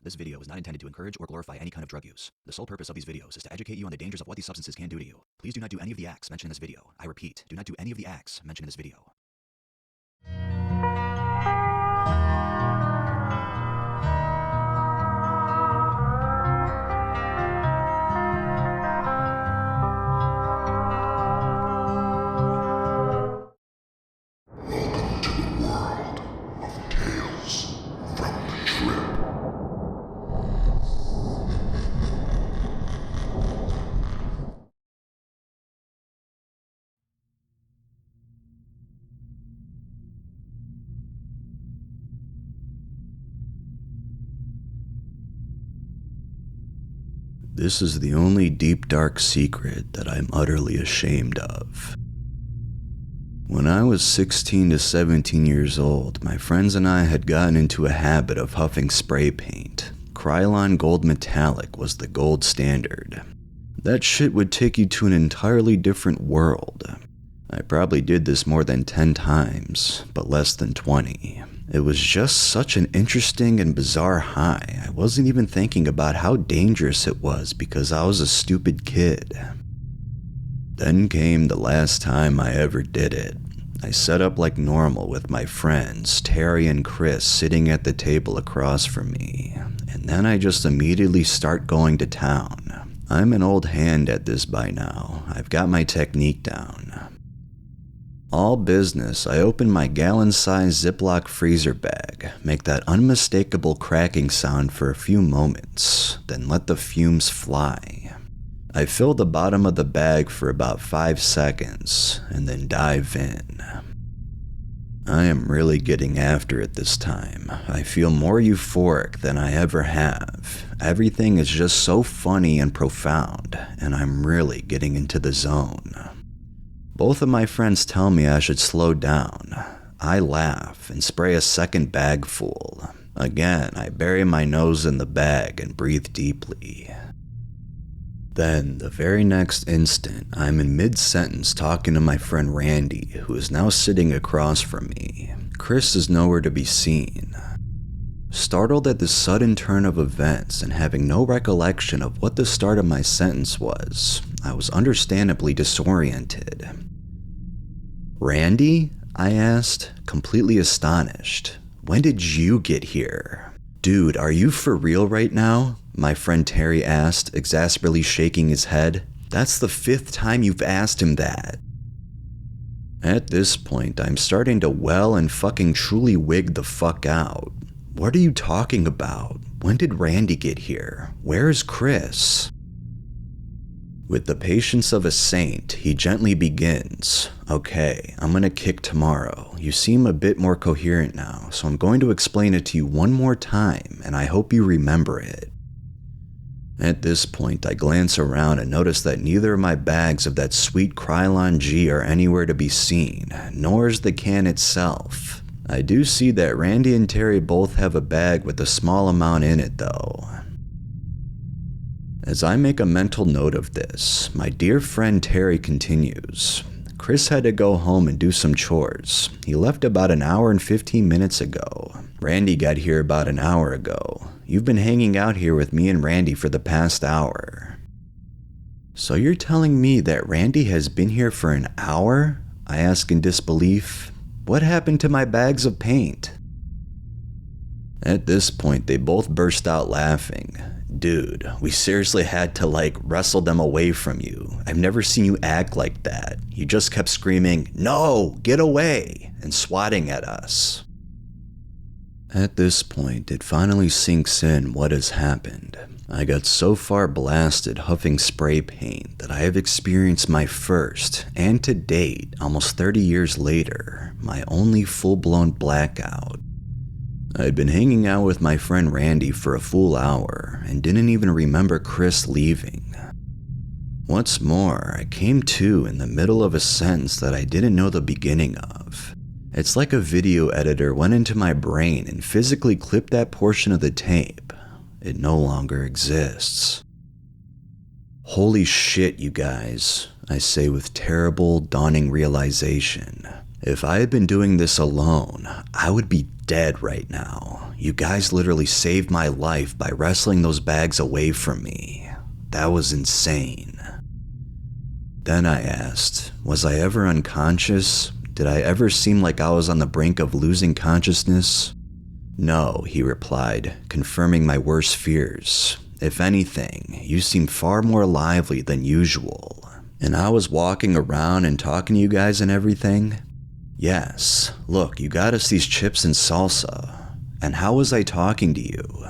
This video is not intended to encourage or glorify any kind of drug use. The sole purpose of these videos is to educate you on the dangers of what these substances can do to you. Please do not do any of the acts mentioned in this video. I repeat, do not do any of the acts mentioned in this video. Welcome to the world of Tales from the Trip. This is the only deep dark secret that I'm utterly ashamed of. When I was 16 to 17 years old, my friends and I had gotten into a habit of huffing spray paint. Krylon Gold Metallic was the gold standard. That shit would take you to an entirely different world. I probably did this more than 10 times, but less than 20. It was just such an interesting and bizarre high. I wasn't even thinking about how dangerous it was because I was a stupid kid. Then came the last time I ever did it. I set up like normal with my friends, Terry and Chris, sitting at the table across from me. And then I just immediately start going to town. I'm an old hand at this by now. I've got my technique down. All business, I open my gallon-sized Ziploc freezer bag, make that unmistakable cracking sound for a few moments, then let the fumes fly. I fill the bottom of the bag for about 5 seconds, and then dive in. I am really getting after it this time. I feel more euphoric than I ever have. Everything is just so funny and profound, and I'm really getting into the zone. Both of my friends tell me I should slow down. I laugh and spray a second bag full. Again, I bury my nose in the bag and breathe deeply. Then, the very next instant, I'm in mid-sentence talking to my friend Randy, who is now sitting across from me. Chris is nowhere to be seen. Startled at the sudden turn of events and having no recollection of what the start of my sentence was, I was understandably disoriented. "Randy?" I asked, completely astonished. "When did you get here?" "Dude, are you for real right now?" my friend Terry asked, exasperately shaking his head. "That's the 5th time you've asked him that." At this point, I'm starting to well and fucking truly wig the fuck out. What are you talking about? When did Randy get here? Where is Chris? With the patience of a saint, he gently begins. "Okay, I'm gonna kick tomorrow. You seem a bit more coherent now, so I'm going to explain it to you one more time, and I hope you remember it." At this point, I glance around and notice that neither of my bags of that sweet Krylon G are anywhere to be seen, nor is the can itself. I do see that Randy and Terry both have a bag with a small amount in it, though. As I make a mental note of this, my dear friend Terry continues. "Chris had to go home and do some chores. He left about an hour and 15 minutes ago. Randy got here about an hour ago. You've been hanging out here with me and Randy for the past hour." "So you're telling me that Randy has been here for an hour?" I ask in disbelief. "What happened to my bags of paint?" At this point, they both burst out laughing. "Dude, we seriously had to wrestle them away from you. I've never seen you act like that. You just kept screaming, 'No, get away,' and swatting at us." At this point, it finally sinks in what has happened. I got so far blasted huffing spray paint that I have experienced my first, and to date, almost 30 years later, my only full-blown blackout. I'd been hanging out with my friend Randy for a full hour and didn't even remember Chris leaving. What's more, I came to in the middle of a sentence that I didn't know the beginning of. It's like a video editor went into my brain and physically clipped that portion of the tape. It no longer exists. "Holy shit, you guys," I say with terrible, dawning realization. If I had been doing this alone, I would be dead right now. You guys literally saved my life by wrestling those bags away from me. That was insane. Then I asked, was I ever unconscious? Did I ever seem like I was on the brink of losing consciousness? No, he replied, confirming my worst fears. If anything, you seem far more lively than usual. And I was walking around and talking to you guys and everything? Yes, look, you got us these chips and salsa. And how was I talking to you?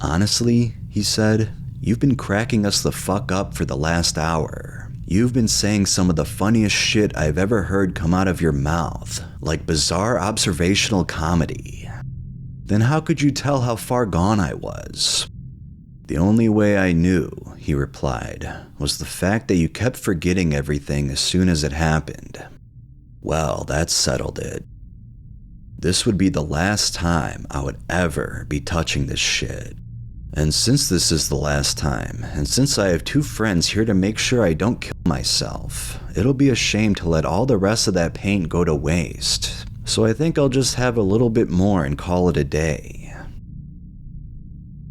Honestly, he said, you've been cracking us the fuck up for the last hour. You've been saying some of the funniest shit I've ever heard come out of your mouth, like bizarre observational comedy. Then how could you tell how far gone I was? The only way I knew, he replied, was the fact that you kept forgetting everything as soon as it happened. Well, that settled it. This would be the last time I would ever be touching this shit. And since this is the last time, and since I have 2 friends here to make sure I don't kill myself, it'll be a shame to let all the rest of that paint go to waste. So I think I'll just have a little bit more and call it a day.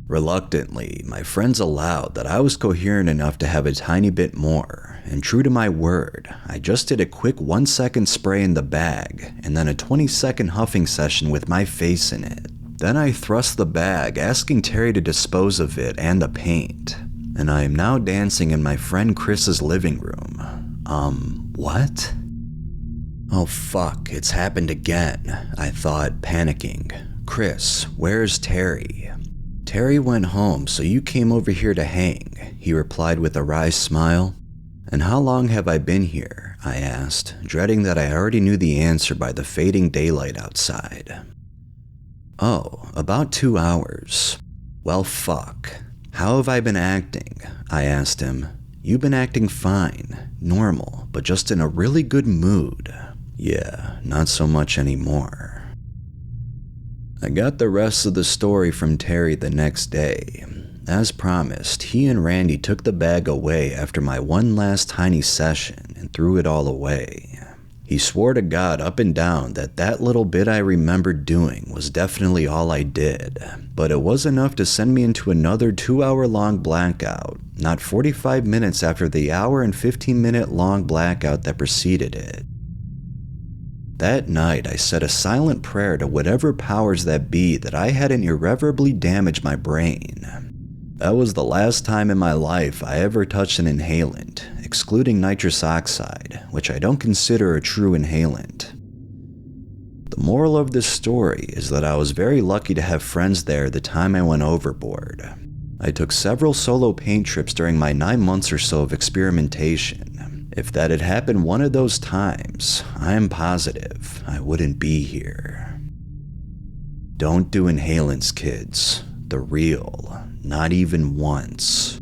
Reluctantly, my friends allowed that I was coherent enough to have a tiny bit more, and true to my word, I just did a quick 1-second spray in the bag, and then a 20-second huffing session with my face in it. Then I thrust the bag, asking Terry to dispose of it and the paint, and I am now dancing in my friend Chris's living room. What? Oh fuck, it's happened again, I thought, panicking. Chris, where's Terry? Terry went home, so you came over here to hang, he replied with a wry smile. And how long have I been here? I asked, dreading that I already knew the answer by the fading daylight outside. Oh, about 2 hours. Well, fuck. How have I been acting? I asked him. You've been acting fine, normal, but just in a really good mood. Yeah, not so much anymore. I got the rest of the story from Terry the next day. As promised, he and Randy took the bag away after my one last tiny session and threw it all away. He swore to God up and down that that little bit I remembered doing was definitely all I did, but it was enough to send me into another 2-hour-long blackout, not 45 minutes after the hour and 15-minute-long blackout that preceded it. That night, I said a silent prayer to whatever powers that be that I hadn't irreparably damaged my brain. That was the last time in my life I ever touched an inhalant, excluding nitrous oxide, which I don't consider a true inhalant. The moral of this story is that I was very lucky to have friends there the time I went overboard. I took several solo paint trips during my 9 months or so of experimentation. If that had happened one of those times, I am positive I wouldn't be here. Don't do inhalants, kids. They're real. Not even once.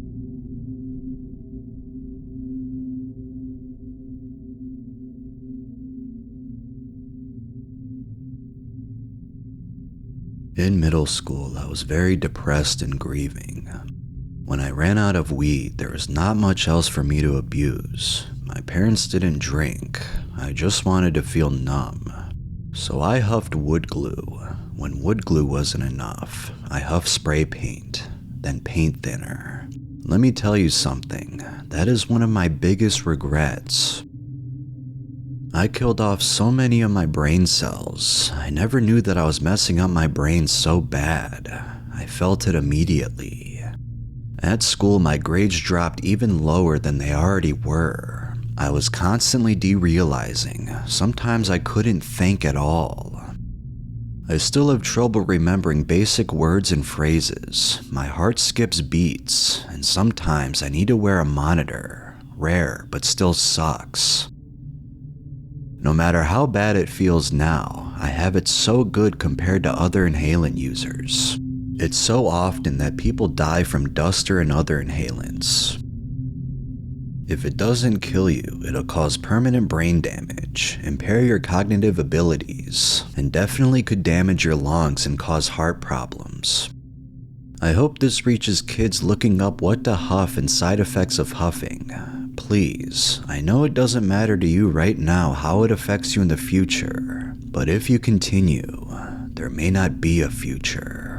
In middle school, I was very depressed and grieving. When I ran out of weed, there was not much else for me to abuse. My parents didn't drink. I just wanted to feel numb. So I huffed wood glue. When wood glue wasn't enough, I huffed spray paint, then paint thinner. Let me tell you something, that is one of my biggest regrets. I killed off so many of my brain cells. I never knew that I was messing up my brain so bad. I felt it immediately. At school, my grades dropped even lower than they already were. I was constantly derealizing. Sometimes I couldn't think at all. I still have trouble remembering basic words and phrases. My heart skips beats, and sometimes I need to wear a monitor. Rare, but still sucks. No matter how bad it feels now, I have it so good compared to other inhalant users. It's so often that people die from duster and other inhalants. If it doesn't kill you, it'll cause permanent brain damage, impair your cognitive abilities, and definitely could damage your lungs and cause heart problems. I hope this reaches kids looking up what to huff and side effects of huffing, Please, I know it doesn't matter to you right now how it affects you in the future, but if you continue, there may not be a future.